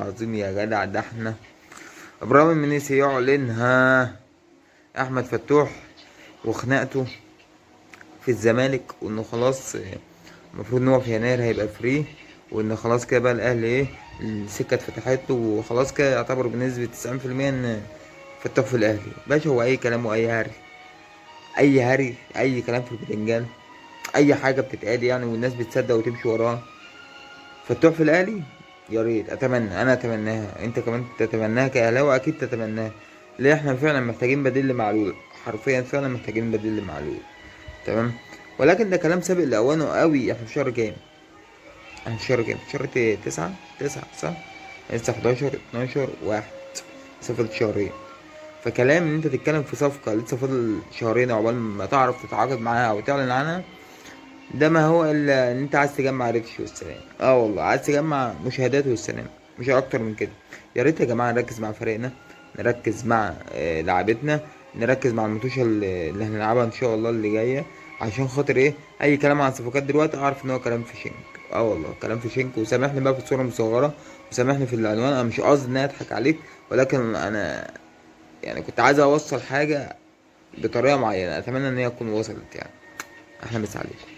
العظيم يا جدع، ده احنا ابراهيم المنيسي يعلنها احمد فتوح وخناقته في الزمالك، وانه خلاص المفروض ان هو في يناير هيبقى فري، وان خلاص كده بقى الاهلي السكه اتفتحت له، وخلاص كده يعتبر بنسبه 90% ان فتوح في الاهلي. باشا هو اي كلام واي هري، اي هري، اي كلام في البتنجان، اي حاجه بتتقال يعني والناس بتصدق وتمشي وراها. فتوح في الاهلي، يا ريت، اتمنى، انا اتمناها، انت كمان تتمناها كاهلاوي اكيد تتمناها. ليه؟ احنا فعلا محتاجين بديل لمعلول، حرفيا فعلا محتاجين بديل لمعلول. تمام. ولكن ده كلام سابق لاوانه قوي. احنا في شهر كام؟ احنا في شهر كام؟ في شهر تسعة. تسعة صح؟ لسه 11 12 واحد، لسه فاضل شهرين. فكلام ان انت تتكلم في صفقة لسه فاضل شهرين عقبال ما تعرف تتعاقد معاها او تعلن عنها، ده ما هو الا ان انت عايز تجمع ريتش والسلام. اه والله عايز تجمع مشاهدات والسلام، مش اكتر من كده. يا ريت يا جماعه نركز مع فريقنا، نركز مع لعبتنا، نركز مع الماتشات اللي هنلعبها ان شاء الله اللي جايه. عشان خاطر ايه؟ اي كلام عن الصفقات دلوقتي اعرف ان هو كلام في شنك. اه والله كلام في شنك. وسامحني بقى في الصوره المصغره، وسامحني في العنوان، انا مش قصدي ان انا اضحك عليك، ولكن انا يعني كنت عايز اوصل حاجه بطريقه معينه، اتمنى ان هي تكون وصلت يعني. احنا مسا عليكم.